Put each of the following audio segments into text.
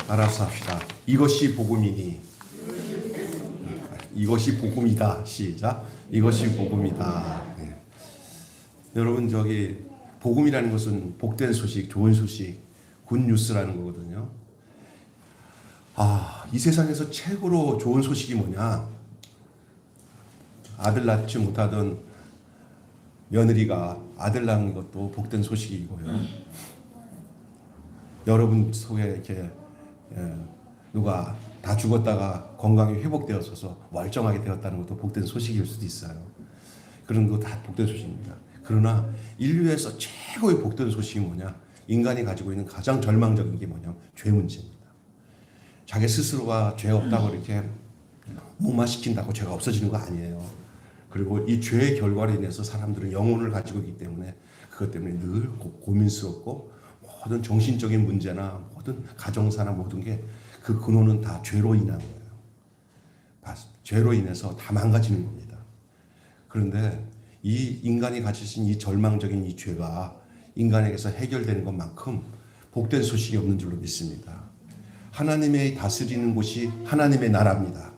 알아서 합시다. 이것이 복음이니. 이것이 복음이다. 시작. 이것이 복음이다. 네. 여러분, 복음이라는 것은 복된 소식, 좋은 소식, 굿뉴스라는 거거든요. 이 세상에서 최고로 좋은 소식이 뭐냐? 아들 낳지 못하던 며느리가 아들 낳은 것도 복된 소식이고요. 여러분 속에 이렇게 누가 다 죽었다가 건강이 회복되어서 멀쩡하게 되었다는 것도 복된 소식일 수도 있어요. 그런 거 다 복된 소식입니다. 그러나 인류에서 최고의 복된 소식이 뭐냐? 인간이 가지고 있는 가장 절망적인 게 뭐냐? 죄 문제입니다. 자기 스스로가 죄 없다고 이렇게 무마시킨다고 죄가 없어지는 거 아니에요. 그리고 이 죄의 결과로 인해서 사람들은 영혼을 가지고 있기 때문에 그것 때문에 늘 고민스럽고 모든 정신적인 문제나 모든 가정사나 모든 게 그 근원은 다 죄로 인한 거예요. 죄로 인해서 다 망가지는 겁니다. 그런데 이 인간이 가지신 이 절망적인 이 죄가 인간에게서 해결되는 것만큼 복된 소식이 없는 줄로 믿습니다. 하나님의 다스리는 곳이 하나님의 나라입니다.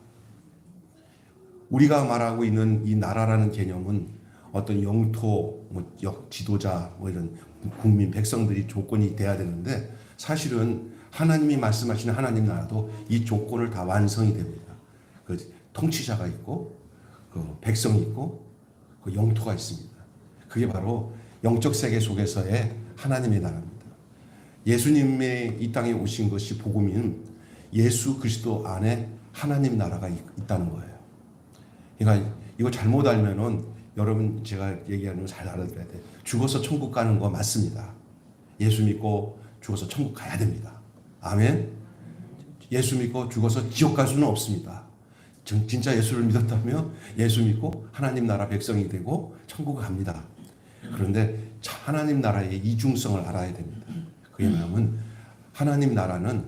우리가 말하고 있는 이 나라라는 개념은 어떤 영토, 지도자, 이런 국민, 백성들이 조건이 돼야 되는데 사실은 하나님이 말씀하시는 하나님 나라도 이 조건을 다 완성이 됩니다. 그 통치자가 있고, 그 백성이 있고, 그 영토가 있습니다. 그게 바로 영적 세계 속에서의 하나님의 나라입니다. 예수님의 이 땅에 오신 것이 복음인 예수 그리스도 안에 하나님 나라가 있다는 거예요. 그러니까 이거 잘못 알면은 여러분 제가 얘기하는 거 잘 알아들어야 돼. 죽어서 천국 가는 거 맞습니다. 예수 믿고 죽어서 천국 가야 됩니다. 아멘. 예수 믿고 죽어서 지옥 갈 수는 없습니다. 진짜 예수를 믿었다면 예수 믿고 하나님 나라 백성이 되고 천국 갑니다. 그런데 하나님 나라의 이중성을 알아야 됩니다. 그게 뭐냐면 하나님 나라는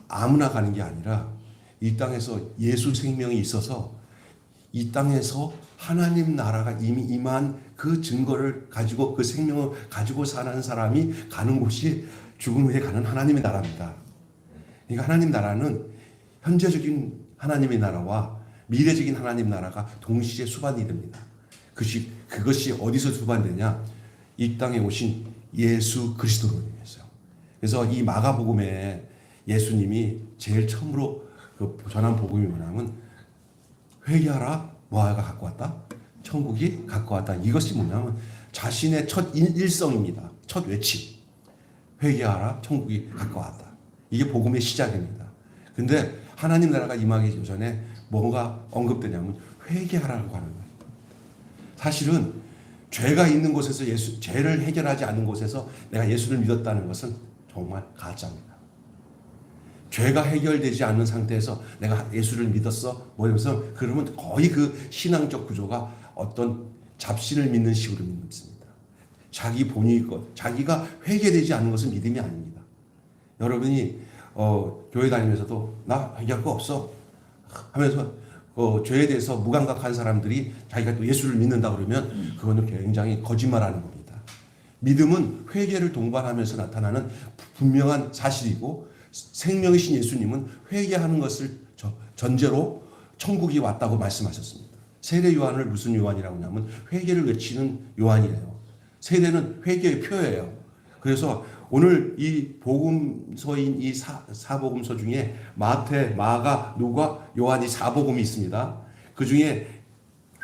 아무나 가는 게 아니라 이 땅에서 예수 생명이 있어서 이 땅에서 하나님 나라가 이미 임한 그 증거를 가지고 그 생명을 가지고 사는 사람이 가는 곳이 죽은 후에 가는 하나님의 나라입니다. 그러니까 하나님 나라는 현재적인 하나님의 나라와 미래적인 하나님 나라가 동시에 수반이 됩니다. 그것이 어디서 수반되냐? 이 땅에 오신 예수 그리스도로 인해서. 그래서 이 마가복음에 예수님이 제일 처음으로 전한 복음이 뭐냐면 회개하라, 뭐가 갖고 왔다? 천국이 갖고 왔다. 이것이 뭐냐면 자신의 첫 일성입니다. 첫 외침. 회개하라, 천국이 갖고 왔다. 이게 복음의 시작입니다. 근데 하나님 나라가 임하기 전에 뭔가 언급되냐면 회개하라고 하는 거예요. 사실은 죄가 있는 곳에서 죄를 해결하지 않는 곳에서 내가 예수를 믿었다는 것은 정말 가짜입니다. 죄가 해결되지 않는 상태에서 내가 예수를 믿었어? 그러면 거의 그 신앙적 구조가 어떤 잡신을 믿는 식으로 믿습니다. 자기 본의 것, 자기가 회개되지 않는 것은 믿음이 아닙니다. 여러분이 교회 다니면서도 나 회개할 거 없어 하면서 죄에 대해서 무감각한 사람들이 자기가 또 예수를 믿는다 그러면 그거는 굉장히 거짓말하는 겁니다. 믿음은 회개를 동반하면서 나타나는 분명한 사실이고 생명이신 예수님은 회개하는 것을 전제로 천국이 왔다고 말씀하셨습니다. 세례 요한을 무슨 요한이라고 하냐면 회개를 외치는 요한이에요. 세례는 회개의 표예요. 그래서 오늘 이 복음서인 이 사복음서 중에 마태, 마가, 누가, 요한이 사복음이 있습니다. 그 중에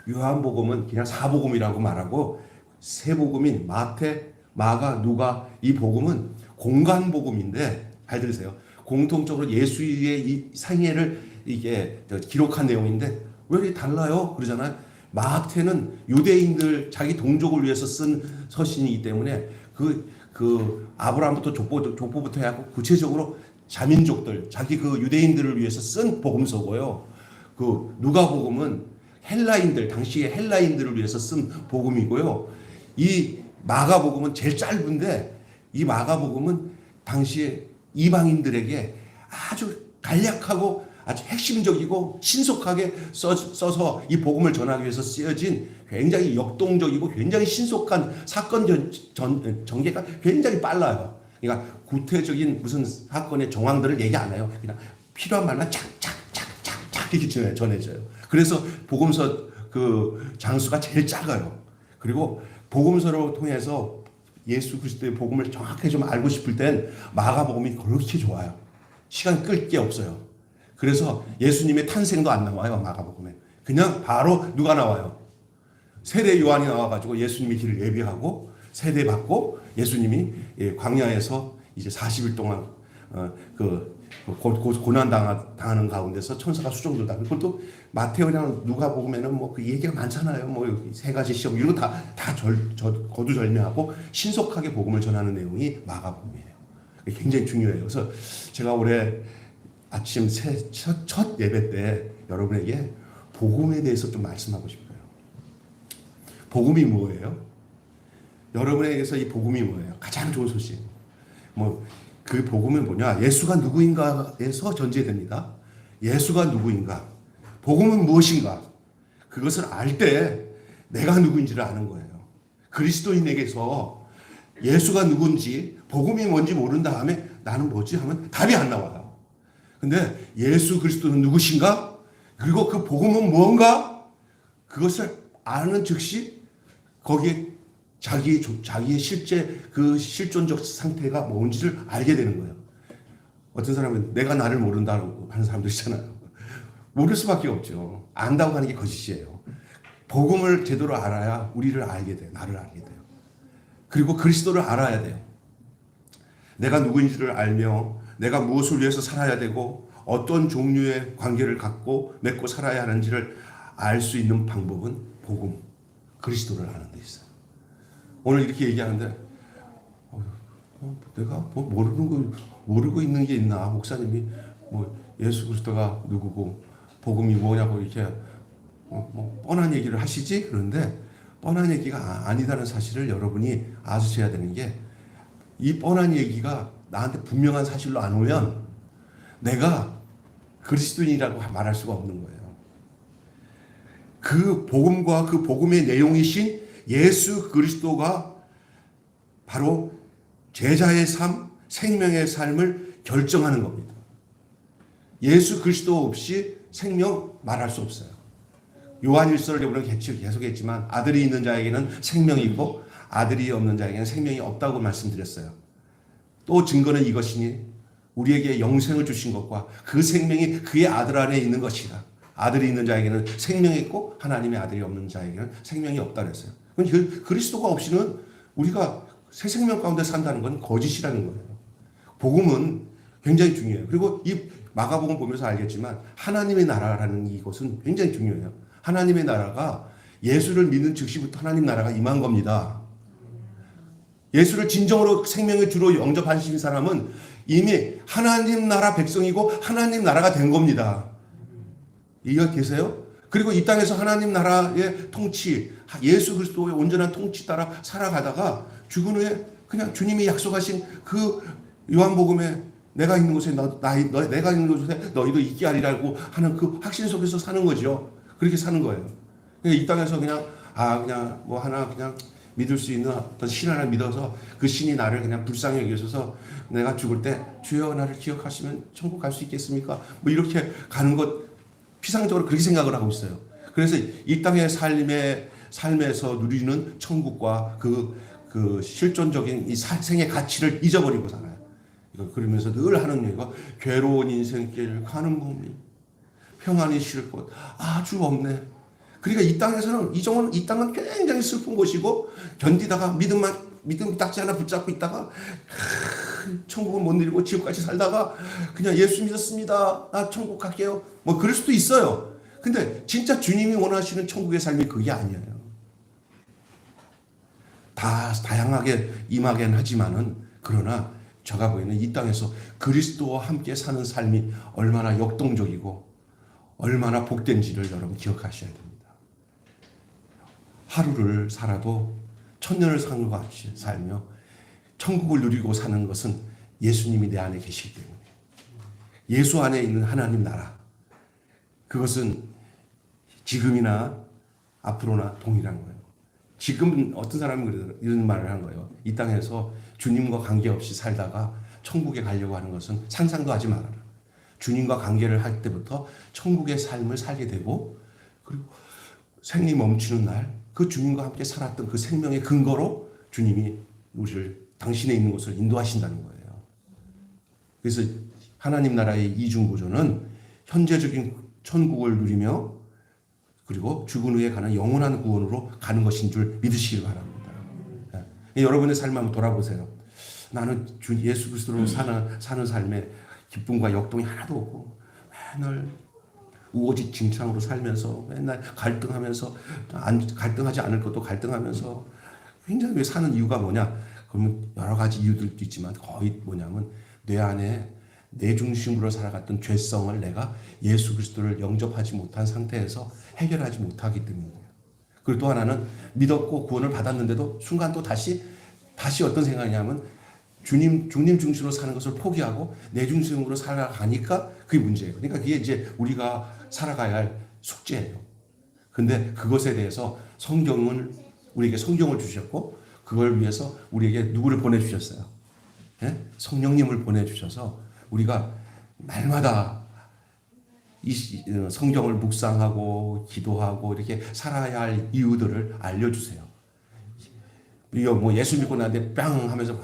요한복음은 그냥 사복음이라고 말하고 세복음인 마태, 마가, 누가 이 복음은 공간복음인데 잘 들으세요. 공통적으로 예수의 이 생애를 이게 기록한 내용인데 왜 이렇게 달라요? 그러잖아요. 마태는 유대인들 자기 동족을 위해서 쓴 서신이기 때문에 그 아브라함부터 족보부터 해갖고 구체적으로 자민족들 자기 그 유대인들을 위해서 쓴 복음서고요. 그 누가복음은 헬라인들 당시의 헬라인들을 위해서 쓴 복음이고요. 이 마가복음은 제일 짧은데 이 마가복음은 당시에 이방인들에게 아주 간략하고 아주 핵심적이고 신속하게 써서 이 복음을 전하기 위해서 쓰여진 굉장히 역동적이고 굉장히 신속한 사건 전개가 굉장히 빨라요. 그러니까 구체적인 무슨 사건의 정황들을 얘기 안 해요. 그냥 필요한 말만 착착착착착 이렇게 전해져요. 그래서 복음서 그 장수가 제일 작아요. 그리고 복음서로 통해서 예수 그리스도의 복음을 정확하게 좀 알고 싶을 땐 마가복음이 그렇게 좋아요. 시간 끌 게 없어요. 그래서 예수님의 탄생도 안 나와요, 마가복음에. 그냥 바로 누가 나와요? 세례 요한이 나와가지고 예수님의 길을 예비하고 세례 받고 예수님이 광야에서 이제 40일 동안 고난 당하는 가운데서 천사가 수종들다. 그것도 마태오랑 누가복음에는 뭐 그 얘기가 많잖아요. 뭐 세 가지 시험 이런 거 다 거두절미하고 신속하게 복음을 전하는 내용이 마가복음이에요. 굉장히 중요해요. 그래서 제가 올해 아침 첫 예배 때 여러분에게 복음에 대해서 좀 말씀하고 싶어요. 복음이 뭐예요? 여러분에게서 이 복음이 뭐예요? 가장 좋은 소식. 그 복음은 뭐냐? 예수가 누구인가에서 전제됩니다. 예수가 누구인가? 복음은 무엇인가? 그것을 알 때 내가 누구인지를 아는 거예요. 그리스도인에게서 예수가 누군지, 복음이 뭔지 모른 다음에 나는 뭐지? 하면 답이 안 나와요. 근데 예수 그리스도는 누구신가? 그리고 그 복음은 무언가? 그것을 아는 즉시 거기에 자기의 실제 그 실존적 상태가 뭔지를 알게 되는 거예요. 어떤 사람은 내가 나를 모른다고 하는 사람들 있잖아요. 모를 수밖에 없죠. 안다고 하는 게 거짓이에요. 복음을 제대로 알아야 우리를 알게 돼요. 나를 알게 돼요. 그리고 그리스도를 알아야 돼요. 내가 누구인지를 알며 내가 무엇을 위해서 살아야 되고 어떤 종류의 관계를 맺고 살아야 하는지를 알 수 있는 방법은 복음, 그리스도를 아는 데 있어요. 오늘 이렇게 얘기하는데 내가 모르고 있는 게 있나? 목사님이 예수 그리스도가 누구고 복음이 뭐냐고 이렇게 뻔한 얘기를 하시지? 그런데 뻔한 얘기가 아니다는 사실을 여러분이 아셔야 되는 게, 이 뻔한 얘기가 나한테 분명한 사실로 안 오면 내가 그리스도인이라고 말할 수가 없는 거예요. 그 복음과 그 복음의 내용이신 예수 그리스도가 바로 제자의 삶, 생명의 삶을 결정하는 겁니다. 예수 그리스도 없이 생명 말할 수 없어요. 요한일서를 우리는 계속 했지만 아들이 있는 자에게는 생명이 있고 아들이 없는 자에게는 생명이 없다고 말씀드렸어요. 또 증거는 이것이니 우리에게 영생을 주신 것과 그 생명이 그의 아들 안에 있는 것이다. 아들이 있는 자에게는 생명이 있고 하나님의 아들이 없는 자에게는 생명이 없다 그랬어요. 그리스도가 없이는 우리가 새 생명 가운데 산다는 건 거짓이라는 거예요. 복음은 굉장히 중요해요. 그리고 이 마가복음 보면서 알겠지만 하나님의 나라라는 이것은 굉장히 중요해요. 하나님의 나라가 예수를 믿는 즉시부터 하나님 나라가 임한 겁니다. 예수를 진정으로 생명의 주로 영접하신 사람은 이미 하나님 나라 백성이고 하나님 나라가 된 겁니다. 이해 계세요? 그리고 이 땅에서 하나님 나라의 통치, 예수 그리스도의 온전한 통치 따라 살아가다가 죽은 후에 그냥 주님이 약속하신 그 요한복음에 내가 있는 곳에 내가 있는 곳에 너희도 있게 하리라고 하는 그 확신 속에서 사는 거죠. 그렇게 사는 거예요. 이 땅에서 그냥 그냥 믿을 수 있는 어떤 신 하나 믿어서 그 신이 나를 그냥 불쌍히 여기셔서 내가 죽을 때 주여 나를 기억하시면 천국 갈 수 있겠습니까? 이렇게 가는 것 피상적으로 그렇게 생각을 하고 있어요. 그래서 이 땅의 삶에서 누리는 천국과 그 실존적인 이 생의 가치를 잊어버리고 살아요. 그러면서 늘 하는 얘기가 괴로운 인생길 가는 몸이 평안이 쉴 곳 아주 없네. 그러니까 이 땅에서는 이 땅은 굉장히 슬픈 곳이고 견디다가 믿음 딱지 하나 붙잡고 있다가 천국은 못 누리고 지옥같이 살다가 그냥 예수 믿었습니다. 나 천국 갈게요. 그럴 수도 있어요. 근데 진짜 주님이 원하시는 천국의 삶이 그게 아니에요. 다양하게 임하긴 하지만은 그러나 제가 보기에는 이 땅에서 그리스도와 함께 사는 삶이 얼마나 역동적이고 얼마나 복된지를 여러분 기억하셔야 됩니다. 하루를 살아도 천년을 사는 것 같이 살며 천국을 누리고 사는 것은 예수님이 내 안에 계시기 때문에, 예수 안에 있는 하나님 나라, 그것은 지금이나 앞으로나 동일한 거예요. 지금 어떤 사람은 이런 말을 한 거예요. 이 땅에서 주님과 관계없이 살다가 천국에 가려고 하는 것은 상상도 하지 말아라. 주님과 관계를 할 때부터 천국의 삶을 살게 되고, 그리고 생이 멈추는 날 그 주님과 함께 살았던 그 생명의 근거로 주님이 우리를 당신의 있는 곳을 인도하신다는 거예요. 그래서 하나님 나라의 이중구조는 현재적인 천국을 누리며 그리고 죽은 후에 가는 영원한 구원으로 가는 것인 줄 믿으시길 바랍니다. 여러분의 삶을 한번 돌아보세요. 나는 예수 그리스도로 사는 삶에 기쁨과 역동이 하나도 없고 맨날 우호지칭창으로 살면서 맨날 갈등하면서 갈등하지 않을 것도 갈등하면서 굉장히 사는 이유가 뭐냐? 그러면 여러 가지 이유들도 있지만 거의 뭐냐면 내 안에 내 중심으로 살아갔던 죄성을 내가 예수 그리스도를 영접하지 못한 상태에서 해결하지 못하기 때문이에요. 그리고 또 하나는 믿었고 구원을 받았는데도 순간 또 다시 어떤 생각이냐면 주님 중심으로 사는 것을 포기하고 내 중심으로 살아가니까 그게 문제예요. 그러니까 그게 이제 우리가 살아가야 할 숙제예요. 근데 그것에 대해서 성경은 우리에게 성경을 주셨고 그걸 위해서 우리에게 누구를 보내주셨어요? 예? 성령님을 보내주셔서 우리가 날마다 이 성경을 묵상하고 기도하고 이렇게 살아야 할 이유들을 알려주세요. 우리가 뭐 예수 믿고 나한테 뿅 하면서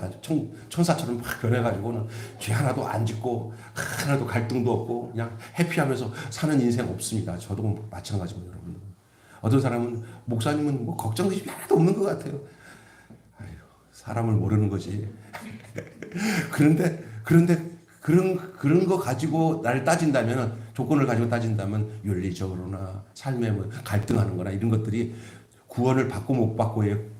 천사처럼 막 변해가지고는 죄 하나도 안 짓고 하나도 갈등도 없고 그냥 해피하면서 사는 인생 없습니다. 저도 마찬가지고 여러분. 어떤 사람은 목사님은 뭐 걱정이 하나도 없는 것 같아요. 아유, 사람을 모르는 거지. 그런데 그런 거 가지고 나를 따진다면 조건을 가지고 따진다면 윤리적으로나 삶에 뭐 갈등하는 거나 이런 것들이 구원을 받고 못 받고의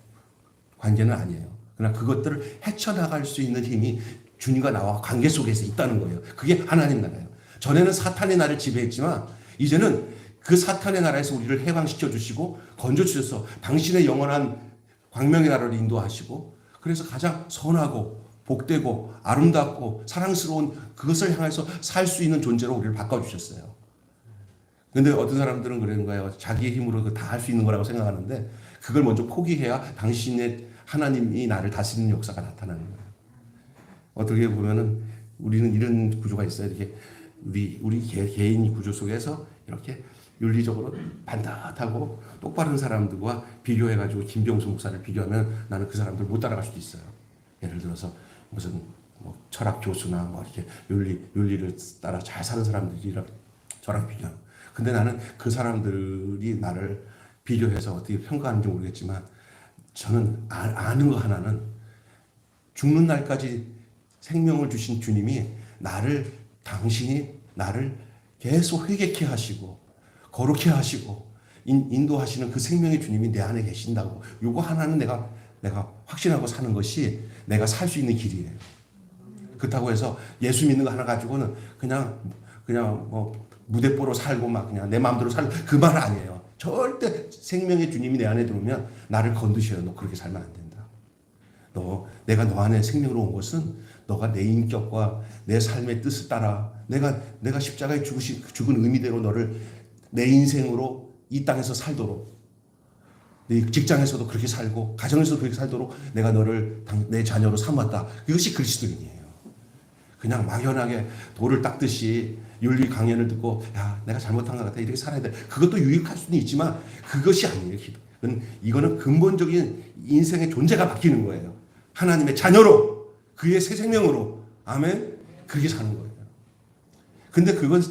관계는 아니에요. 그러나 그것들을 헤쳐나갈 수 있는 힘이 주님과 나와 관계 속에서 있다는 거예요. 그게 하나님 나라예요. 전에는 사탄의 나라를 지배했지만 이제는 그 사탄의 나라에서 우리를 해방시켜 주시고 건져 주셔서 당신의 영원한 광명의 나라를 인도하시고 그래서 가장 선하고 복되고 아름답고 사랑스러운 그것을 향해서 살 수 있는 존재로 우리를 바꿔주셨어요. 근데 어떤 사람들은 그러는 거예요. 자기의 힘으로 다 할 수 있는 거라고 생각하는데 그걸 먼저 포기해야 당신의 하나님이 나를 다스리는 역사가 나타나는 거예요. 어떻게 보면은 우리는 이런 구조가 있어요. 이렇게 우리 개인 구조 속에서 이렇게 윤리적으로 반듯하고 똑바른 사람들과 비교해가지고 김병수 목사를 비교하면 나는 그 사람들 못 따라갈 수도 있어요. 예를 들어서 무슨 뭐 철학 교수나 뭐 이렇게 윤리를 따라 잘 사는 사람들이랑 저랑 비교하는. 근데 나는 그 사람들이 나를 비교해서 어떻게 평가하는지 모르겠지만 저는 아는 거 하나는 죽는 날까지 생명을 주신 주님이 당신이 나를 계속 회개케 하시고 거룩케 하시고 인도하시는 그 생명의 주님이 내 안에 계신다고. 요거 하나는 내가 확신하고 사는 것이 내가 살 수 있는 길이에요. 그렇다고 해서 예수 믿는 거 하나 가지고는 그냥 뭐 무대뽀로 살고 막 그냥 내 마음대로 살고 그 말 아니에요. 절대 생명의 주님이 내 안에 들어오면 나를 건드셔요. 너 그렇게 살면 안 된다. 내가 너 안에 생명으로 온 것은 너가 내 인격과 내 삶의 뜻을 따라 내가 십자가에 죽은 의미대로 너를 내 인생으로 이 땅에서 살도록 내 직장에서도 그렇게 살고 가정에서도 그렇게 살도록 내가 너를 내 자녀로 삼았다. 이것이 그리스도인이에요. 그냥 막연하게 돌을 닦듯이 윤리 강연을 듣고 야 내가 잘못한 것 같아 이렇게 살아야 돼. 그것도 유익할 수는 있지만 그것이 아니에요. 이거는 근본적인 인생의 존재가 바뀌는 거예요. 하나님의 자녀로 그의 새 생명으로 아멘 그렇게 사는 거예요. 근데 그걸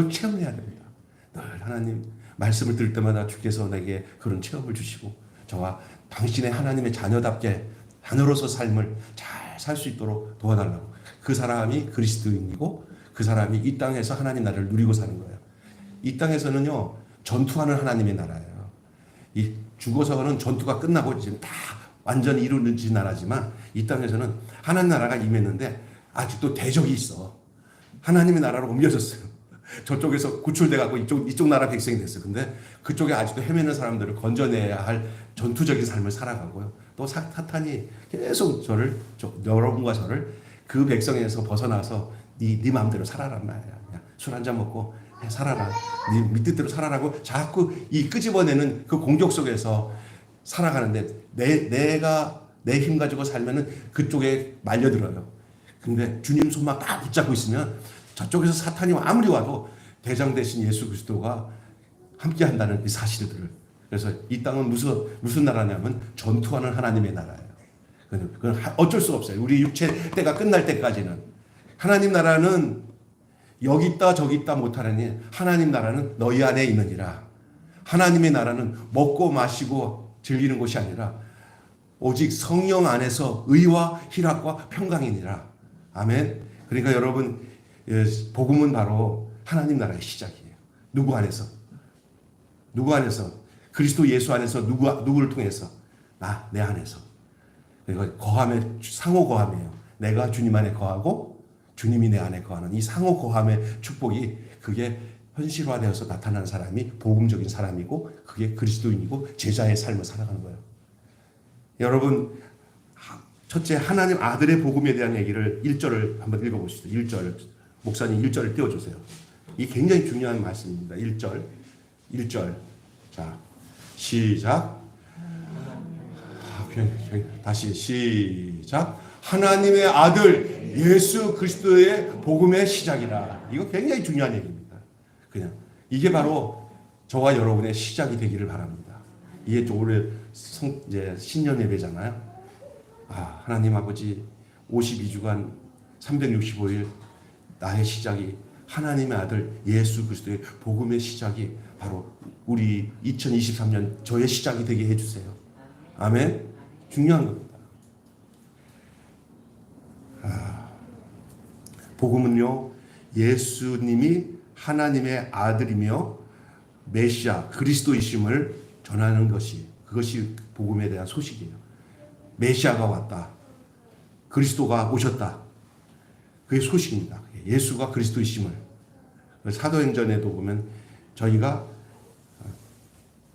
체험해야 됩니다. 늘 하나님 말씀을 들을 때마다 주께서 내게 그런 체험을 주시고 저와 당신의 하나님의 자녀답게 자녀로서 삶을 잘 살 수 있도록 도와달라고. 그 사람이 그리스도인이고 그 사람이 이 땅에서 하나님 나라를 누리고 사는 거예요. 이 땅에서는요 전투하는 하나님의 나라예요. 이 죽어서는 전투가 끝나고 지금 다 완전히 이루어진 나라지만 이 땅에서는 하나님 나라가 임했는데 아직도 대적이 있어. 하나님의 나라로 옮겨졌어요. 저쪽에서 구출돼가고 이쪽 나라 백성이 됐어요. 근데 그쪽에 아직도 헤매는 사람들을 건져내야 할 전투적인 삶을 살아가고요. 또 사탄이 계속 여러분과 저를 그 백성에서 벗어나서 네 마음대로 살아란 말이야. 술 한잔 먹고 살아라. 네 뜻대로 살아라고 자꾸 이 끄집어내는 그 공격 속에서 살아가는데 내가 내 힘 가지고 살면은 그쪽에 말려들어요. 근데 주님 손만 딱 붙잡고 있으면 저쪽에서 사탄이 아무리 와도 대장 대신 예수 그리스도가 함께 한다는 이 사실들을. 그래서 이 땅은 무슨 나라냐면 전투하는 하나님의 나라예요. 그건 어쩔 수 없어요. 우리 육체 때가 끝날 때까지는. 하나님 나라는 여기 있다 저기 있다 못하느니 하나님 나라는 너희 안에 있느니라. 하나님의 나라는 먹고 마시고 즐기는 것이 아니라 오직 성령 안에서 의와 희락과 평강이니라. 아멘. 그러니까 여러분, 복음은 바로 하나님 나라의 시작이에요. 누구 안에서? 누구 안에서? 그리스도 예수 안에서 누구를 통해서? 내 안에서. 그러니까 상호 거함이에요. 내가 주님 안에 거하고 주님이 내 안에 거하는 이 상호 거함의 축복이, 그게 현실화되어서 나타나는 사람이 복음적인 사람이고, 그게 그리스도인이고 제자의 삶을 살아가는 거예요. 여러분, 첫째 하나님 아들의 복음에 대한 얘기를 1절을 한번 읽어보시죠. 1절. 목사님 1절을 띄워주세요. 이게 굉장히 중요한 말씀입니다. 1절. 자, 시작. 다시 시작. 하나님의 아들 예수 그리스도의 복음의 시작이라. 이거 굉장히 중요한 얘기입니다. 그냥 이게 바로 저와 여러분의 시작이 되기를 바랍니다. 이게 올해 이제 신년 예배잖아요. 하나님 아버지 52주간 365일 나의 시작이 하나님의 아들 예수 그리스도의 복음의 시작이 바로 우리 2023년 저의 시작이 되게 해주세요. 아멘. 중요한 겁니다. 복음은요, 예수님이 하나님의 아들이며 메시아 그리스도이심을 전하는 그것이 복음에 대한 소식이에요. 메시아가 왔다. 그리스도가 오셨다. 그게 소식입니다. 예수가 그리스도이심을. 사도행전에도 보면 저희가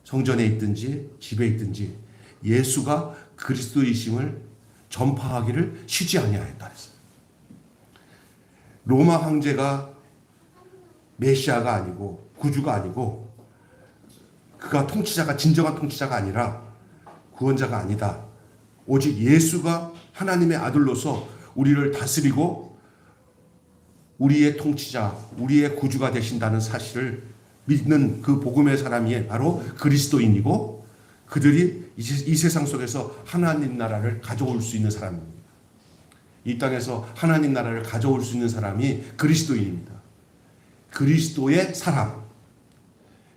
성전에 있든지 집에 있든지 예수가 그리스도이심을 전파하기를 쉬지 아니하였다 그랬어요. 로마 황제가 메시아가 아니고 구주가 아니고 그가 진정한 통치자가 아니라 구원자가 아니다. 오직 예수가 하나님의 아들로서 우리를 다스리고 우리의 통치자, 우리의 구주가 되신다는 사실을 믿는 그 복음의 사람이 바로 그리스도인이고, 그들이 이 세상 속에서 하나님 나라를 가져올 수 있는 사람입니다. 이 땅에서 하나님 나라를 가져올 수 있는 사람이 그리스도인입니다. 그리스도의 사람.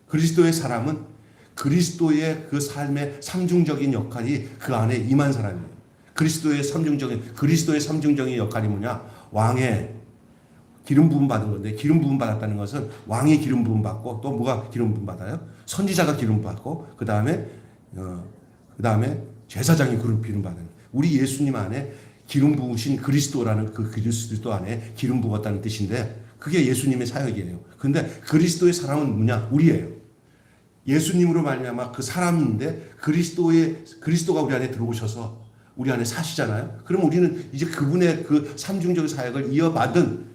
그리스도의 사람은 그리스도의 그 삶의 삼중적인 역할이 그 안에 임한 사람이에요. 그리스도의 삼중적인 역할이 뭐냐? 왕의 기름 부음 받은 건데, 기름 부음 받았다는 것은 왕이 기름 부음 받고, 또 뭐가 기름 부음 받아요? 선지자가 기름 받고, 그 다음에 제사장이 기름 받는. 우리 예수님 안에 기름 부으신 그리스도라는 그 그리스도 안에 기름 부었다는 뜻인데, 그게 예수님의 사역이에요. 근데 그리스도의 사람은 뭐냐? 우리예요. 예수님으로 말미암아 그 사람인데 그리스도가 우리 안에 들어오셔서 우리 안에 사시잖아요. 그럼 우리는 이제 그분의 그 삼중적인 사역을 이어받은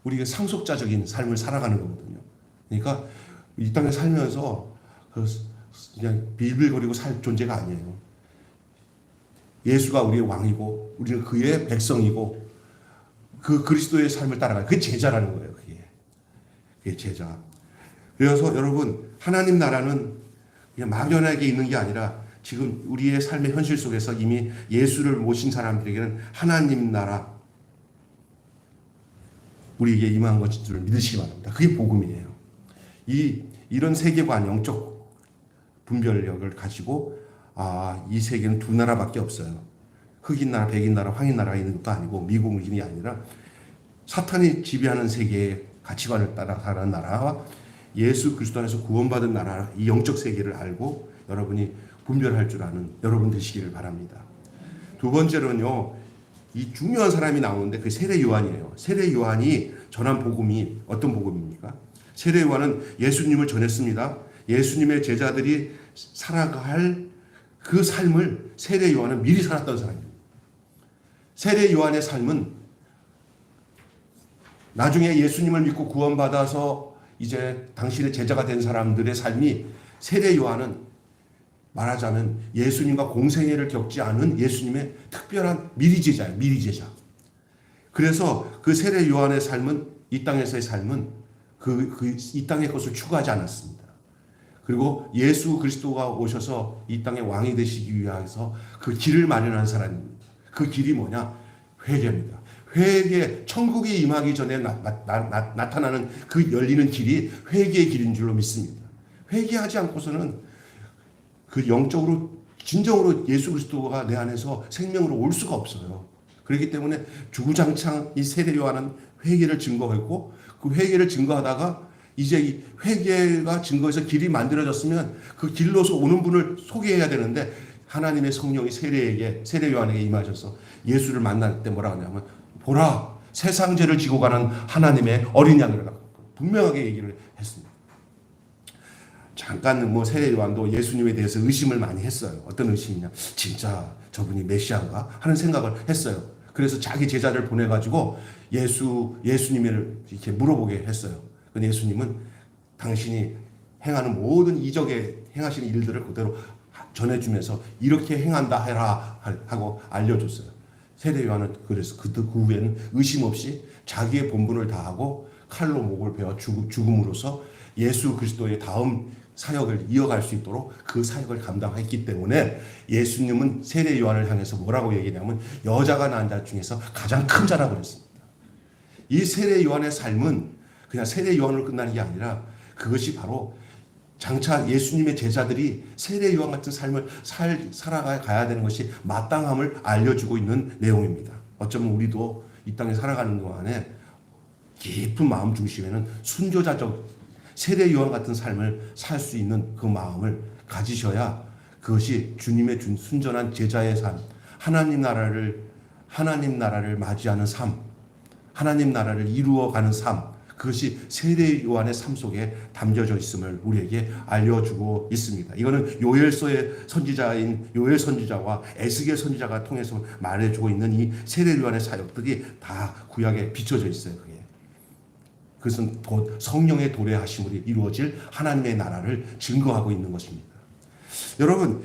우리가 상속자적인 삶을 살아가는 거거든요. 그러니까 이 땅에 살면서 그냥 빌빌거리고 살 존재가 아니에요. 예수가 우리의 왕이고 우리는 그의 백성이고 그 그리스도의 삶을 따라가는 그게 제자라는 거예요. 그게 제자. 그래서 여러분, 하나님 나라는 그냥 막연하게 있는 게 아니라 지금 우리의 삶의 현실 속에서 이미 예수를 모신 사람들에게는 하나님 나라 우리에게 임한 것을 믿으시기 바랍니다. 그게 복음이에요. 이런 세계관, 영적 분별력을 가지고 이 세계는 두 나라밖에 없어요. 흑인 나라, 백인 나라, 황인 나라가 있는 것도 아니고 미국인이 아니라 사탄이 지배하는 세계의 가치관을 따라 가는 나라와 예수 그리스도 안에서 구원받은 나라, 이 영적 세계를 알고 여러분이 분별할 줄 아는 여러분 되시기를 바랍니다. 두 번째로는요, 이 중요한 사람이 나오는데 그 세례 요한이에요. 세례 요한이 전한 복음이 어떤 복음입니까? 세례 요한은 예수님을 전했습니다. 예수님의 제자들이 살아갈 그 삶을 세례 요한은 미리 살았던 사람입니다. 세례 요한의 삶은 나중에 예수님을 믿고 구원받아서 이제 당신의 제자가 된 사람들의 삶이, 세례 요한은 말하자면 예수님과 공생애를 겪지 않은 예수님의 특별한 미리 제자예요. 미리 제자. 그래서 그 세례 요한의 삶은 이 땅에서의 삶은 이 땅의 것을 추구하지 않았습니다. 그리고 예수 그리스도가 오셔서 이 땅의 왕이 되시기 위해서 그 길을 마련한 사람입니다. 그 길이 뭐냐? 회개입니다. 회개, 천국이 임하기 전에 나타나는 그 열리는 길이 회개의 길인 줄로 믿습니다. 회개하지 않고서는 그 영적으로 진정으로 예수 그리스도가 내 안에서 생명으로 올 수가 없어요. 그렇기 때문에 주구장창 이 세례 요한은 회개를 증거했고 그 회개를 증거하다가 이제 이 회개가 증거해서 길이 만들어졌으면 그 길로서 오는 분을 소개해야 되는데 하나님의 성령이 세례 요한에게 임하셔서 예수를 만날 때 뭐라 하냐면 보라 세상 죄를 지고 가는 하나님의 어린 양이라고 분명하게 얘기를 했습니다. 잠깐 뭐 세례 요한도 예수님에 대해서 의심을 많이 했어요. 어떤 의심이냐? 진짜 저분이 메시아인가 하는 생각을 했어요. 그래서 자기 제자를 보내가지고 예수님을 이렇게 물어보게 했어요. 근데 예수님은 당신이 행하는 모든 이적에 행하시는 일들을 그대로 전해주면서 이렇게 행한다 해라 하고 알려줬어요. 세례 요한은 그래서 그 후에는 의심 없이 자기의 본분을 다하고 칼로 목을 베어 죽음으로써 예수 그리스도의 다음 사역을 이어갈 수 있도록 그 사역을 감당했기 때문에 예수님은 세례 요한을 향해서 뭐라고 얘기냐면 여자가 낳은 자 중에서 가장 큰 자라고 그랬습니다. 이 세례 요한의 삶은 그냥 세례 요한으로 끝나는 게 아니라 그것이 바로 장차 예수님의 제자들이 세례 요한 같은 삶을 살아가야 되는 것이 마땅함을 알려주고 있는 내용입니다. 어쩌면 우리도 이 땅에 살아가는 동안에 깊은 마음 중심에는 순교자적 세례 요한 같은 삶을 살 수 있는 그 마음을 가지셔야 그것이 주님의 순전한 제자의 삶, 하나님 나라를 맞이하는 삶, 하나님 나라를 이루어가는 삶, 그것이 세례 요한의 삶 속에 담겨져 있음을 우리에게 알려주고 있습니다. 이거는 요엘서의 선지자인 요엘 선지자와 에스겔 선지자가 통해서 말해주고 있는 이 세례 요한의 사역들이 다 구약에 비춰져 있어요. 그것은 곧 성령의 도래하심으로 이루어질 하나님의 나라를 증거하고 있는 것입니다. 여러분,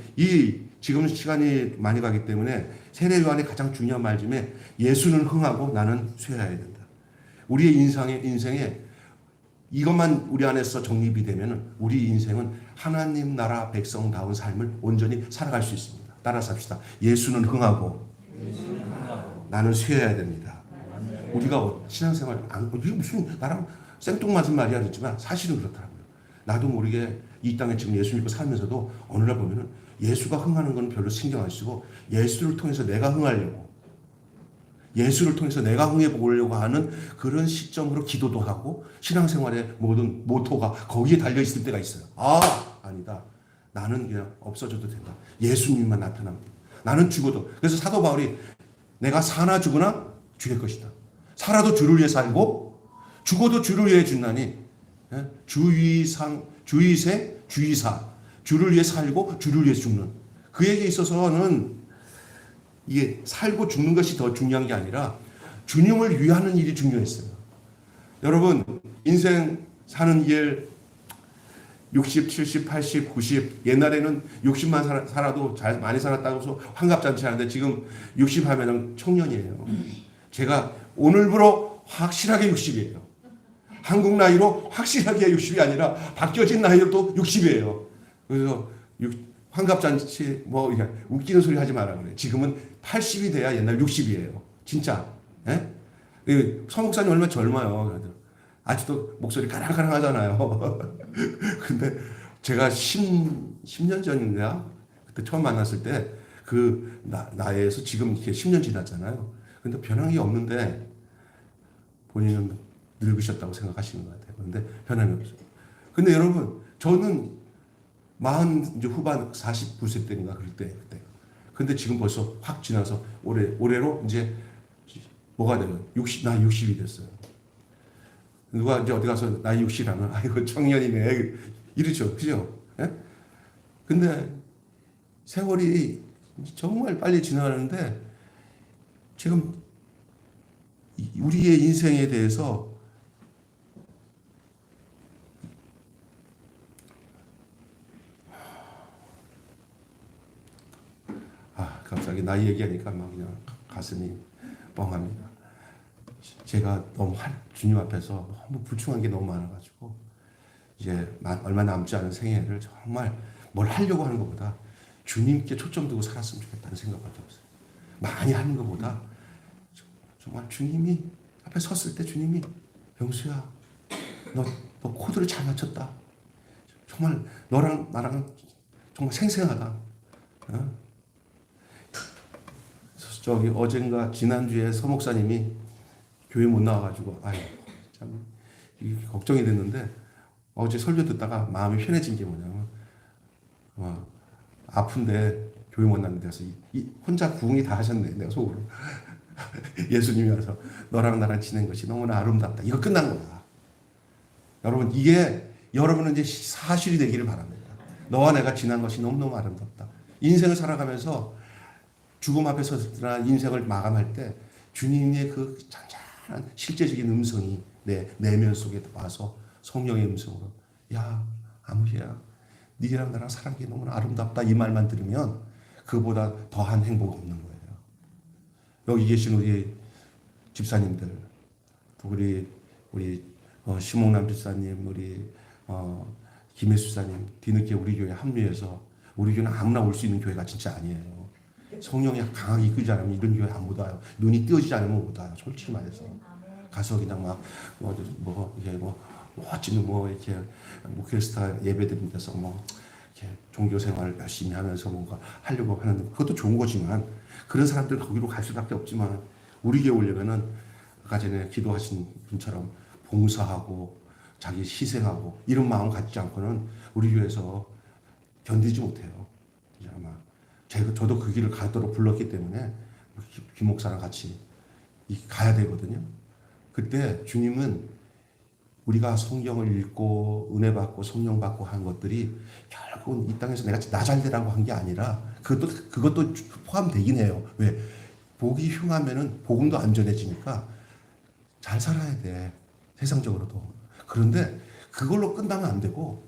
지금 시간이 많이 가기 때문에 세례 요한의 가장 중요한 말 중에 예수는 흥하고 나는 쇠해야 된다. 우리의 인생에 이것만 우리 안에서 정립이 되면 우리 인생은 하나님 나라 백성다운 삶을 온전히 살아갈 수 있습니다. 따라서 합시다. 예수는 흥하고 나는 쇠해야 됩니다. 우리가 신앙생활 이게 무슨 나랑 생뚱맞은 말이야 그랬지만 사실은 그렇더라고요. 나도 모르게 이 땅에 지금 예수 믿고 살면서도 어느 날 보면은 예수가 흥하는 건 별로 신경 안 쓰고 예수를 통해서 내가 흥하려고 예수를 통해서 내가 흥해 보려고 하는 그런 시점으로 기도도 하고 신앙생활의 모든 모토가 거기에 달려 있을 때가 있어요. 아니다. 나는 그냥 없어져도 된다. 예수님만 나타나면 된다. 나는 죽어도. 그래서 사도 바울이 내가 사나 죽으나 주의 것이다. 살아도 주를 위해 살고 죽어도 주를 위해 죽나니 주의상 주의세 주의사 주를 위해 살고 주를 위해 죽는 그에게 있어서는 이게 살고 죽는 것이 더 중요한 게 아니라 주님을 위하는 일이 중요했어요. 여러분 인생 사는 일 60, 70, 80, 90 옛날에는 60만 살아도 많이 살았다고 해서 환갑잔치 하는데 지금 60 하면 청년이에요. 제가 오늘부로 확실하게 60이에요. 한국 나이로 확실하게 60이 아니라 바뀌어진 나이로 60이에요. 그래서 환갑잔치 뭐 웃기는 소리 하지 마라 그래. 지금은 80이 돼야 옛날 60이에요. 진짜. 예? 서목사님 얼마나 젊어요. 아직도 목소리 가랑가랑 하잖아요. 근데 제가 10년 전인가 그때 처음 만났을 때 그 나이에서 지금 이렇게 10년 지났잖아요. 근데 변한 게 없는데 본인은 늙으셨다고 생각하시는 것 같아요. 그런데 변함이 없어요. 근데 여러분 저는 40 이제 후반 49세 때인가 그때. 근데 지금 벌써 확 지나서 올해로 이제 뭐가 되면 60이 됐어요. 누가 이제 어디 가서 나이 60이라면 아이고 청년이네 이러죠. 그죠? 예? 근데 세월이 정말 빨리 지나가는데 지금 우리의 인생에 대해서 갑자기 나이 얘기하니까 막 그냥 가슴이 뻥합니다. 제가 너무 주님 앞에서 너무 불충한 게 너무 많아가지고 이제 얼마 남지 않은 생애를 정말 뭘 하려고 하는 것보다 주님께 초점 두고 살았으면 좋겠다는 생각밖에 없어요. 많이 하는 것보다 정말 주님이 앞에 섰을 때 주님이 병수야 너 코드를 잘 맞췄다. 정말 너랑 나랑 정말 생생하다. 어? 저기 어젠가 지난주에 서 목사님이 교회 못 나와가지고 참 걱정이 됐는데 어제 설교 듣다가 마음이 편해진 게 뭐냐면 아픈데 교회 못 나는 데서 혼자 구응이 다 하셨네. 내가 속으로 예수님이 와서 너랑 나랑 지낸 것이 너무나 아름답다. 이거 끝난 거야. 여러분 이게 여러분은 이제 사실이 되기를 바랍니다. 너와 내가 지난 것이 너무너무 아름답다. 인생을 살아가면서 죽음 앞에 서서나 인생을 마감할 때 주님의 그 잔잔한 실제적인 음성이 내 내면 속에 와서 성령의 음성으로 야 아무개야 니랑 나랑 사는 게 너무나 아름답다 이 말만 들으면 그보다 더한 행복 없는 거예요. 여기 계신 우리 집사님들 또 우리 심홍남 집사님 우리 김혜수 집사님 뒤늦게 우리 교회 합류해서 우리 교회는 아무나 올 수 있는 교회가 진짜 아니에요. 성령이 강하게 이끌지 않으면 이런 교회 안 못 와요. 눈이 띄어지지 않으면 못 와요. 솔직히 말해서 가서 그냥 막 이게 멋진 이렇게 목회스타 예배드리는 데서 이렇게 종교 생활을 열심히 하면서 뭔가 하려고 하는 그것도 좋은 거지만 그런 사람들은 거기로 갈 수밖에 없지만 우리 교회 오려면은 아까 전에 기도하신 분처럼 봉사하고 자기 희생하고 이런 마음 갖지 않고는 우리 교회에서 견디지 못해요. 이제 아마 저도 그 길을 가도록 불렀기 때문에 김 목사랑 같이 가야 되거든요. 그때 주님은 우리가 성경을 읽고 은혜 받고 성령 받고 한 것들이 결국은 이 땅에서 내가 나 잘 되라고 한 게 아니라 그것도 포함되긴 해요. 왜? 복이 흉하면은 복음도 안전해지니까 잘 살아야 돼. 세상적으로도. 그런데 그걸로 끝나면 안 되고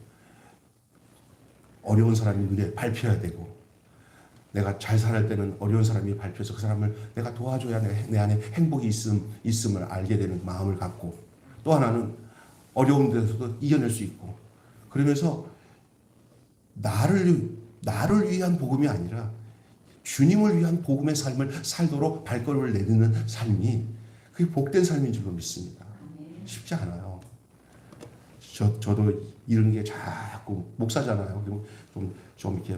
어려운 사람이 눈에 밟혀야 되고 내가 잘 살할 때는 어려운 사람이 밟혀서 그 사람을 내가 도와줘야 내 안에 행복이 있음을 알게 되는 마음을 갖고 또 하나는 어려운 데서도 이겨낼 수 있고 그러면서 나를 위한 복음이 아니라 주님을 위한 복음의 삶을 살도록 발걸음을 내딛는 삶이 그게 복된 삶인 줄로 믿습니다. 쉽지 않아요. 저도 이런 게 자꾸 목사잖아요. 좀 이렇게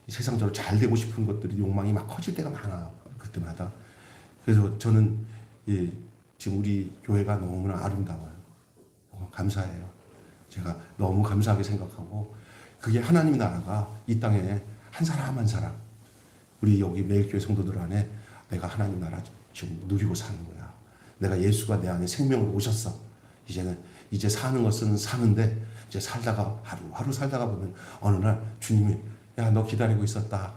세상적으로 잘 되고 싶은 것들이 욕망이 막 커질 때가 많아요. 그때마다. 그래서 저는 지금 우리 교회가 너무나 아름다워요. 감사해요. 제가 너무 감사하게 생각하고 그게 하나님의 나라가 이 땅에 한 사람 한 사람 우리 여기 매일교회 성도들 안에 내가 하나님 나라 지금 누리고 사는 거야. 내가 예수가 내 안에 생명으로 오셨어. 이제 사는 것은 사는데 이제 살다가 하루 살다가 보면 어느 날 주님이 야, 너 기다리고 있었다.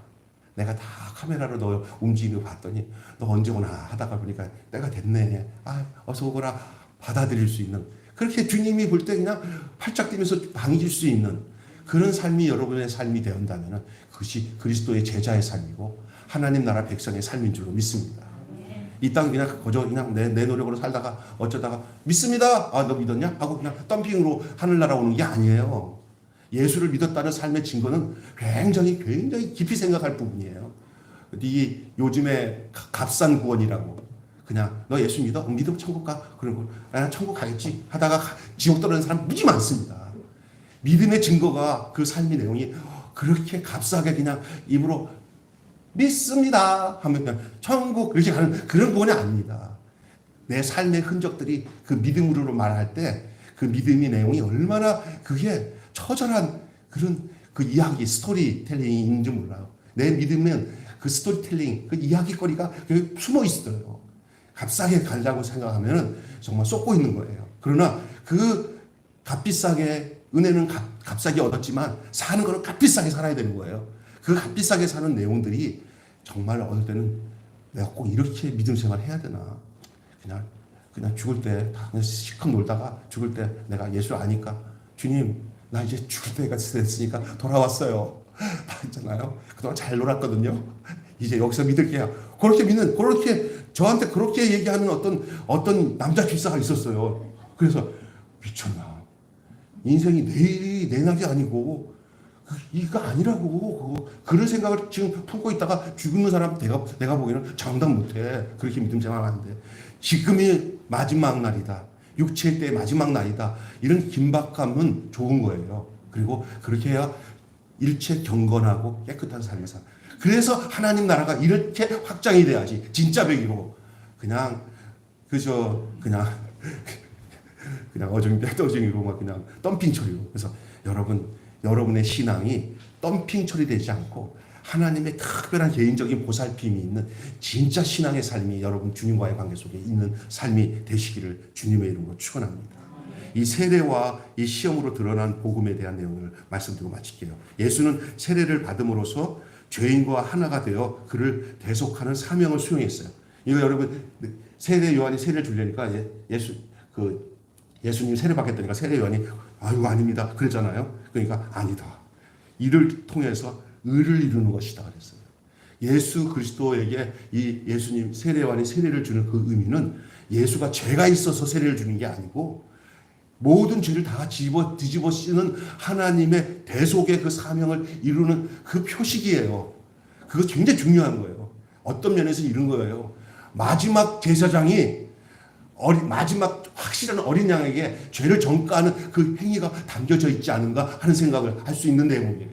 내가 다 카메라로 너 움직이는 거 봤더니 너 언제 오나 하다가 보니까 때가 됐네. 어서 오거라. 받아들일 수 있는 그렇게 주님이 볼 때 그냥 팔짝 뛰면서 반길 수 있는 그런 삶이 여러분의 삶이 되었다면 그것이 그리스도의 제자의 삶이고 하나님 나라 백성의 삶인 줄로 믿습니다. 이 땅 그냥 내 노력으로 살다가 어쩌다가 믿습니다. 너 믿었냐? 하고 그냥 덤핑으로 하늘나라 오는 게 아니에요. 예수를 믿었다는 삶의 증거는 굉장히 깊이 생각할 부분이에요. 이 요즘에 값싼 구원이라고 그냥 너 예수 믿어? 믿으면 천국 가? 그러고 나 천국 가겠지 하다가 지옥 떨어지는 사람 무지 많습니다. 믿음의 증거가 그 삶의 내용이 그렇게 값싸게 그냥 입으로 믿습니다 하면 그냥 천국 그렇게 가는 그런 구원이 아닙니다. 내 삶의 흔적들이 그 믿음으로 말할 때 그 믿음의 내용이 얼마나 그게 처절한 그런 그 이야기 스토리텔링인지 몰라요. 내 믿음은 그 스토리텔링 그 이야기거리가 숨어 있어요. 값싸게 가려고 생각하면 정말 쏟고 있는 거예요. 그러나 그 값비싸게 은혜는 값싸게 얻었지만 사는 거는 값비싸게 살아야 되는 거예요. 그 값비싸게 사는 내용들이 정말 어떨 때는 내가 꼭 이렇게 믿음 생활 해야 되나 그냥 죽을 때 다 그냥 실컷 놀다가 죽을 때 내가 예수를 아니까 주님 나 이제 죽을 때가 됐으니까 돌아왔어요. 다 있잖아요. 그동안 잘 놀았거든요. 이제 여기서 믿을게요. 그렇게 저한테 그렇게 얘기하는 어떤 남자 기사가 있었어요. 그래서 미쳤나? 인생이 내일이 내 날이 아니고 이거 아니라고. 그런 생각을 지금 품고 있다가 죽는 사람 내가 보기에는 장담 못해. 그렇게 믿음 생활하는데 지금이 마지막 날이다. 육체의 때의 마지막 날이다. 이런 긴박감은 좋은 거예요. 그리고 그렇게 해야 일체 경건하고 깨끗한 삶을 살. 그래서 하나님 나라가 이렇게 확장이 돼야지. 진짜 백이로 그냥 어정이로 막 그냥 덤핑 처리로. 그래서 여러분의 신앙이 덤핑 처리되지 않고 하나님의 특별한 개인적인 보살핌이 있는 진짜 신앙의 삶이 여러분 주님과의 관계 속에 있는 삶이 되시기를 주님의 이름으로 축원합니다. 이 세례와 이 시험으로 드러난 복음에 대한 내용을 말씀드리고 마칠게요. 예수는 세례를 받음으로써 죄인과 하나가 되어 그를 대속하는 사명을 수행했어요. 이거 여러분 세례 요한이 세례를 주려니까 예수님 세례 받겠다니까 세례 요한이 아유 아닙니다 그랬잖아요. 그러니까 아니다. 이를 통해서 의를 이루는 것이다 그랬어요. 예수 그리스도에게 이 예수님 세례 요한이 세례를 주는 그 의미는 예수가 죄가 있어서 세례를 주는 게 아니고 모든 죄를 다 뒤집어 씌는 하나님의 대속의 그 사명을 이루는 그 표식이에요. 그거 굉장히 중요한 거예요. 어떤 면에서 이런 거예요. 마지막 제사장이 마지막 확실한 어린 양에게 죄를 전가하는 그 행위가 담겨져 있지 않은가 하는 생각을 할 수 있는 내용이에요.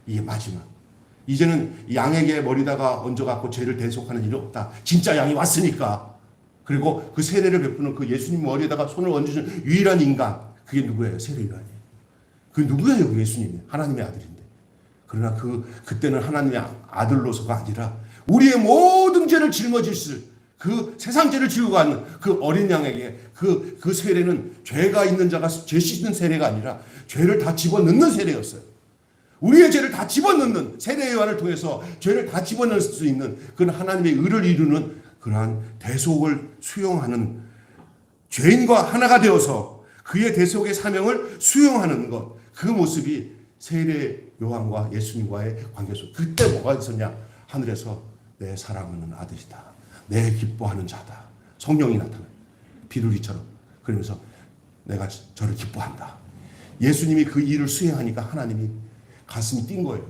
이게 마지막. 이제는 양에게 머리다가 얹어갖고 죄를 대속하는 일이 없다. 진짜 양이 왔으니까. 그리고 그 세례를 베푸는 그 예수님 머리에다가 손을 얹어주는 유일한 인간. 그게 누구예요? 세례 요한이에요. 그 누구예요? 그 예수님이. 하나님의 아들인데. 그러나 그때는 하나님의 아들로서가 아니라 우리의 모든 죄를 짊어질 그 세상 죄를 지고 가는 그 어린 양에게 그 세례는 죄가 있는 자가 죄 씻는 세례가 아니라 죄를 다 집어넣는 세례였어요. 우리의 죄를 다 집어넣는 세례 요한을 통해서 죄를 다 집어넣을 수 있는 그런 하나님의 의를 이루는 그러한 대속을 수용하는 죄인과 하나가 되어서 그의 대속의 사명을 수용하는 것, 그 모습이 세례 요한과 예수님과의 관계 속. 그때 뭐가 있었냐? 하늘에서 내 사랑하는 아들이다. 내 기뻐하는 자다. 성령이 나타나요. 비둘기처럼. 그러면서 내가 저를 기뻐한다. 예수님이 그 일을 수행하니까 하나님이 가슴이 뛴 거예요.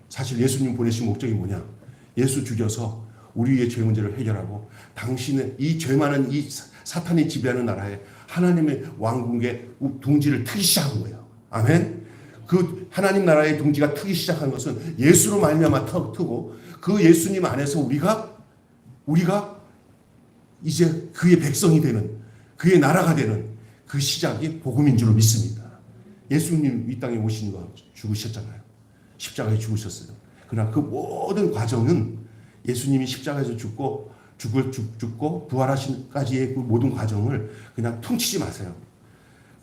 사실 예수님 보내신 목적이 뭐냐? 예수 죽여서 우리의 죄 문제를 해결하고 당신의 이 죄 많은 이 사탄이 지배하는 나라에 하나님의 왕국의 둥지를 트기 시작한 거예요. 아멘. 그 하나님 나라의 둥지가 트기 시작한 것은 예수로 말미암아 트고 그 예수님 안에서 우리가 이제 그의 백성이 되는 그의 나라가 되는 그 시작이 복음인 줄로 믿습니다. 예수님 이 땅에 오신 거 죽으셨잖아요. 십자가에 죽으셨어요. 그러나 그 모든 과정은 예수님이 십자가에서 죽고 부활하신까지의 그 모든 과정을 그냥 퉁치지 마세요.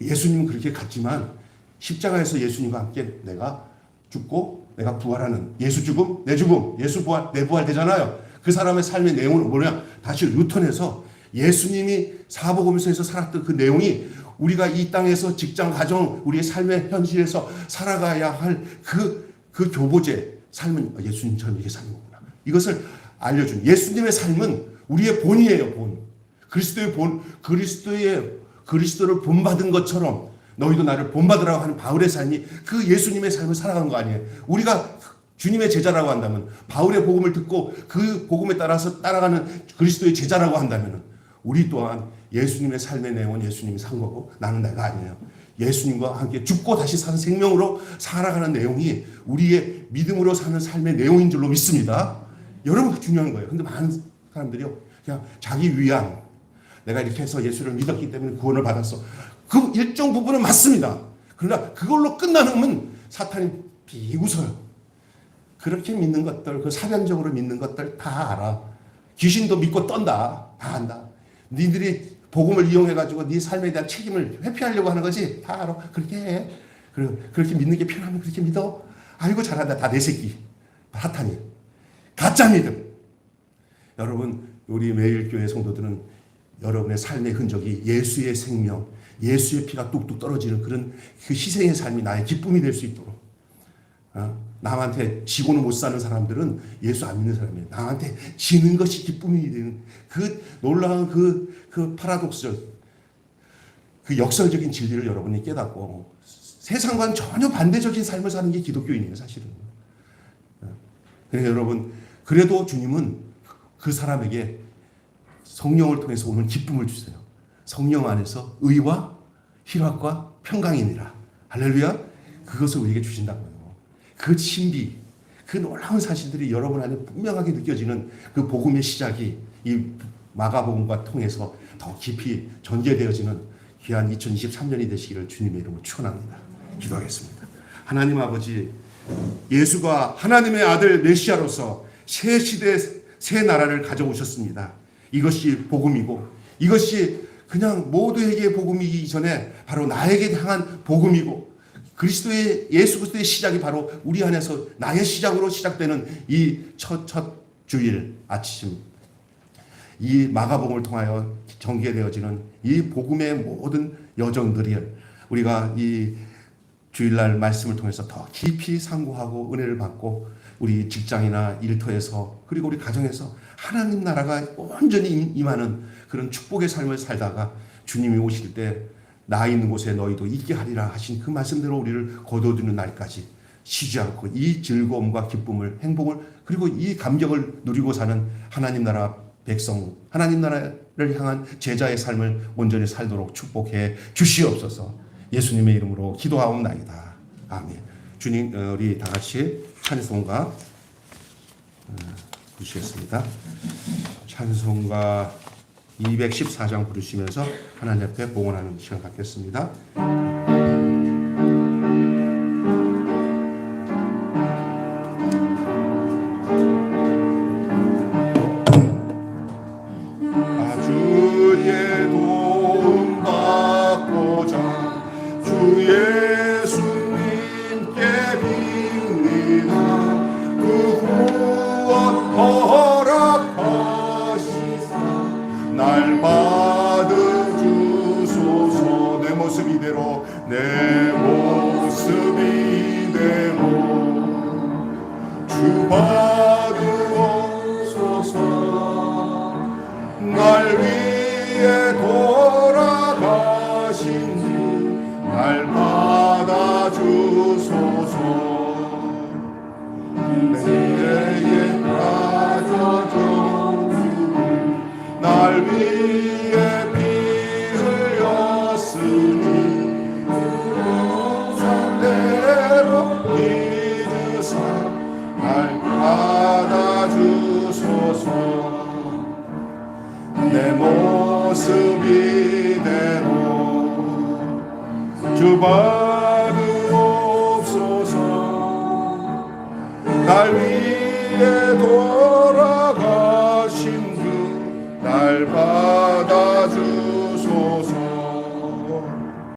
예수님은 그렇게 갔지만 십자가에서 예수님과 함께 내가 죽고 내가 부활하는 예수 죽음, 내 죽음, 예수 부활, 내 부활 되잖아요. 그 사람의 삶의 내용은 뭐냐? 다시 루턴해서 예수님이 사복음서에서 살았던 그 내용이 우리가 이 땅에서 직장, 가정, 우리의 삶의 현실에서 살아가야 할 그 교보제 삶은 예수님처럼 이렇게 사는 거구나. 이것을 알려준 예수님의 삶은 우리의 본이에요, 본. 그리스도를 본받은 것처럼 너희도 나를 본받으라고 하는 바울의 삶이 그 예수님의 삶을 살아가는 거 아니에요. 우리가 주님의 제자라고 한다면, 바울의 복음을 듣고 그 복음에 따라서 따라가는 그리스도의 제자라고 한다면 우리 또한 예수님의 삶의 내용은 예수님이 산 거고 나는 내가 아니에요. 예수님과 함께 죽고 다시 사는 생명으로 살아가는 내용이 우리의 믿음으로 사는 삶의 내용인 줄로 믿습니다. 여러분 중요한 거예요. 근데 많은 사람들이요, 그냥 자기 위안, 내가 이렇게 해서 예수를 믿었기 때문에 구원을 받았어. 그 일정 부분은 맞습니다. 그러나 그걸로 끝나는 사탄이 비웃어요. 그렇게 믿는 것들, 그 사변적으로 믿는 것들 다 알아. 귀신도 믿고 떤다. 다 안다. 니들이 복음을 이용해가지고 네 삶에 대한 책임을 회피하려고 하는 거지. 다 알아. 그렇게 해. 그렇게 믿는 게 편하면 그렇게 믿어. 아이고 잘한다. 다 내 새끼. 사탄이. 가짜 믿음. 여러분, 우리 매일교회 성도들은 여러분의 삶의 흔적이 예수의 생명, 예수의 피가 뚝뚝 떨어지는 그런 그 희생의 삶이 나의 기쁨이 될 수 있도록 남한테 지고는 못 사는 사람들은 예수 안 믿는 사람이에요. 남한테 지는 것이 기쁨이 되는 그 놀라운 그 파라독스, 그 역설적인 진리를 여러분이 깨닫고 세상과는 전혀 반대적인 삶을 사는 게 기독교인이에요, 사실은. 그러니까 여러분, 그래도 주님은 그 사람에게 성령을 통해서 오는 기쁨을 주세요. 성령 안에서 의와 희락과 평강이니라. 할렐루야. 그것을 우리에게 주신다고요. 그 신비, 그 놀라운 사실들이 여러분 안에 분명하게 느껴지는 그 복음의 시작이 이 마가복음과 통해서 더 깊이 전개되어지는 귀한 2023년이 되시기를 주님의 이름으로 축원합니다. 기도하겠습니다. 하나님 아버지, 예수가 하나님의 아들 메시아로서 새 시대 새 나라를 가져오셨습니다. 이것이 복음이고, 이것이 그냥 모두에게 복음이기 전에 바로 나에게 향한 복음이고, 그리스도의 예수 그리스도의 시작이 바로 우리 안에서 나의 시작으로 시작되는 이 첫 주일 아침, 이 마가복음을 통하여 전개되어지는 이 복음의 모든 여정들이 우리가 이 주일날 말씀을 통해서 더 깊이 상고하고 은혜를 받고 우리 직장이나 일터에서 그리고 우리 가정에서 하나님 나라가 온전히 임하는 그런 축복의 삶을 살다가 주님이 오실 때 나 있는 곳에 너희도 있게 하리라 하신 그 말씀대로 우리를 거둬두는 날까지 쉬지 않고 이 즐거움과 기쁨을, 행복을, 그리고 이 감격을 누리고 사는 하나님 나라 백성, 하나님 나라를 향한 제자의 삶을 온전히 살도록 축복해 주시옵소서. 예수님의 이름으로 기도하옵나이다. 아멘. 주님, 우리 다 같이 찬송가 부르시겠습니다. 찬송가 214장 부르시면서 하나님 앞에 봉헌하는 시간 갖겠습니다. 주의 도움 받고자 주 예수님께 빕니다. 그 구원 허락하시사 날 받아주소서. 내 모습 이대로, 내 모습 이대로 주 받으옵소서. 날 위해 돌아가신 주 날 받아주소서. 내게 가져줘 날 위해 피 흘렸으니 상대로 믿으사 날 받아주소서. 내 모습 이대로 주 받으옵소서. 날 위해 돌아가신 주 날 받아주소서.